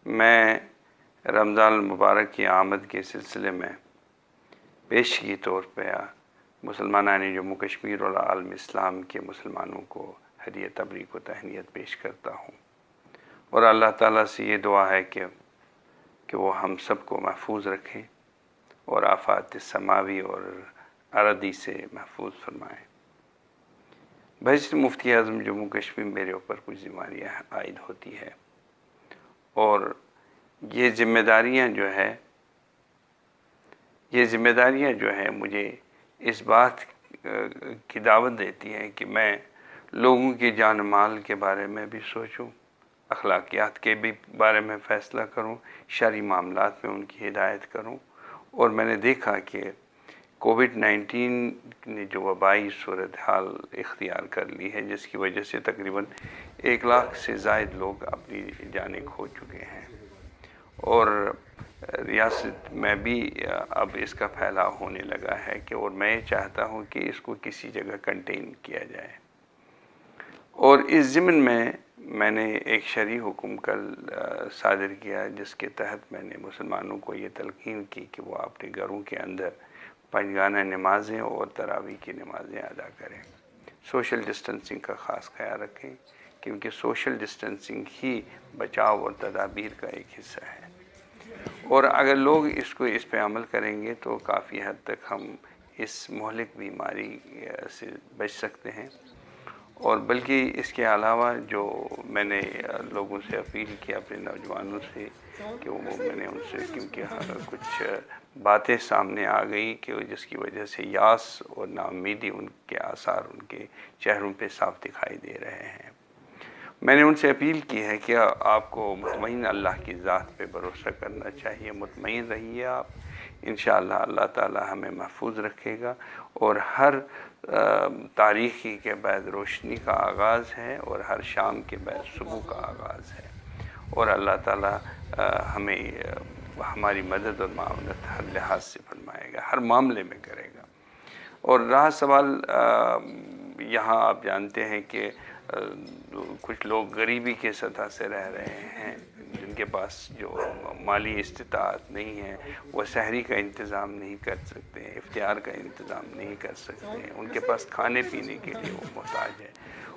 میں رمضان المبارک کی آمد کے سلسلے میں پیشگی طور پہ مسلمانان جموں کشمیر اور عالم اسلام کے مسلمانوں کو ہدیہ تبریک و تہنیت پیش کرتا ہوں، اور اللہ تعالیٰ سے یہ دعا ہے کہ وہ ہم سب کو محفوظ رکھیں اور آفات سماوی اور ارضی سے محفوظ فرمائیں۔ بحیثیت مفتی اعظم جموں کشمیر میرے اوپر کچھ ذمہ عائد ہوتی ہے، اور یہ ذمہ داریاں جو ہیں مجھے اس بات کی دعوت دیتی ہیں کہ میں لوگوں کی جان و مال کے بارے میں بھی سوچوں، اخلاقیات کے بھی بارے میں فیصلہ کروں، شرعی معاملات میں ان کی ہدایت کروں۔ اور میں نے دیکھا کہ کووڈ-19 نے جو وبائی صورتحال اختیار کر لی ہے، جس کی وجہ سے تقریباً 1 لاکھ سے زائد لوگ اپنی جانیں کھو چکے ہیں، اور ریاست میں بھی اب اس کا پھیلاؤ ہونے لگا ہے اور میں چاہتا ہوں کہ اس کو کسی جگہ کنٹین کیا جائے۔ اور اس ضمن میں نے ایک شرعی حکم کل صادر کیا، جس کے تحت میں نے مسلمانوں کو یہ تلقین کی کہ وہ اپنے گھروں کے اندر پنجگانہ نمازیں اور تراویح کی نمازیں ادا کریں، سوشل ڈسٹنسنگ کا خاص خیال رکھیں، کیونکہ سوشل ڈسٹنسنگ ہی بچاؤ اور تدابیر کا ایک حصہ ہے۔ اور اگر لوگ اس پہ عمل کریں گے تو کافی حد تک ہم اس مہلک بیماری سے بچ سکتے ہیں۔ اور بلکہ اس کے علاوہ جو میں نے لوگوں سے اپیل کی، اپنے نوجوانوں سے، کہ میں نے ان سے کیونکہ کچھ باتیں سامنے آ گئی کہ جس کی وجہ سے یاس اور ناامیدی ان کے آثار ان کے چہروں پہ صاف دکھائی دے رہے ہیں۔ میں نے ان سے اپیل کی ہے کہ آپ کو مطمئن اللہ کی ذات پہ بھروسہ کرنا چاہیے، مطمئن رہیے آپ، انشاءاللہ اللہ تعالی ہمیں محفوظ رکھے گا۔ اور ہر تاریخی کے بعد روشنی کا آغاز ہے، اور ہر شام کے بعد صبح کا آغاز ہے، اور اللہ تعالی ہمیں ہماری مدد اور معاونت ہر لحاظ سے فرمائے گا، ہر معاملے میں کرے گا۔ اور رہا سوال، یہاں آپ جانتے ہیں کہ کچھ لوگ غریبی کے سطح سے رہ رہے ہیں، جن کے پاس جو مالی استطاعت نہیں ہے، وہ سحری کا انتظام نہیں کر سکتے، افطار کا انتظام نہیں کر سکتے، ان کے پاس کھانے پینے کے لیے وہ محتاج ہے۔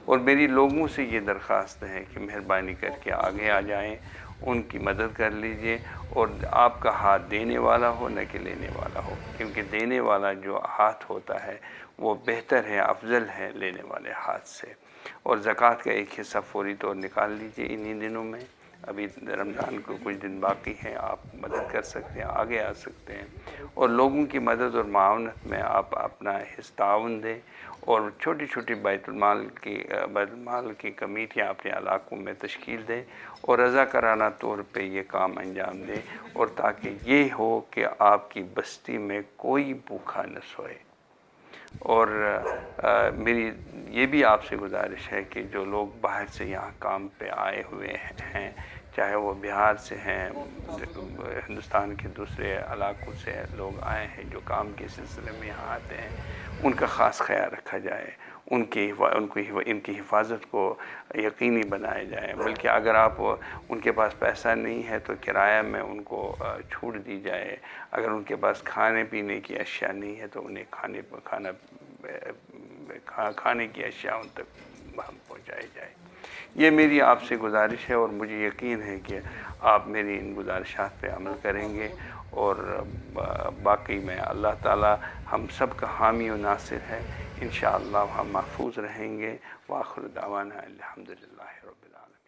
اور میری لوگوں سے یہ درخواست ہے کہ مہربانی کر کے آگے آ جائیں، ان کی مدد کر لیجئے، اور آپ کا ہاتھ دینے والا ہو نہ کہ لینے والا ہو، کیونکہ دینے والا جو ہاتھ ہوتا ہے وہ بہتر ہے، افضل ہے لینے والے ہاتھ سے۔ اور زکوٰۃ کا ایک حصہ فوری طور نکال لیجئے انہی دنوں میں، ابھی رمضان کو کچھ دن باقی ہیں، آپ مدد کر سکتے ہیں، آگے آ سکتے ہیں، اور لوگوں کی مدد اور معاونت میں آپ اپنا تعاون دیں، اور چھوٹی چھوٹی بیت المال کی کمیٹیاں اپنے علاقوں میں تشکیل دیں، اور رضاکارانہ طور پہ یہ کام انجام دیں، اور تاکہ یہ ہو کہ آپ کی بستی میں کوئی بھوکا نہ سوئے۔ اور میری یہ بھی آپ سے گزارش ہے کہ جو لوگ باہر سے یہاں کام پہ آئے ہوئے ہیں، چاہے وہ بہار سے ہیں، ہندوستان کے دوسرے علاقوں سے لوگ آئے ہیں جو کام کے سلسلے میں یہاں آتے ہیں، ان کا خاص خیال رکھا جائے، ان کی حفاظت کو یقینی بنایا جائے۔ بلکہ اگر ان کے پاس پیسہ نہیں ہے تو کرایہ میں ان کو چھوٹ دی جائے، اگر ان کے پاس کھانے پینے کی اشیاء نہیں ہے تو انہیں کھانے کی اشیاء ان تک پہنچائی جائے۔ یہ میری آپ سے گزارش ہے، اور مجھے یقین ہے کہ آپ میری ان گزارشات پہ عمل کریں گے، اور باقی میں اللہ تعالی ہم سب کا حامی و ناصر ہے، انشاءاللہ ہم محفوظ رہیں گے۔ وآخر دعوانا الحمدللہ رب العالمین۔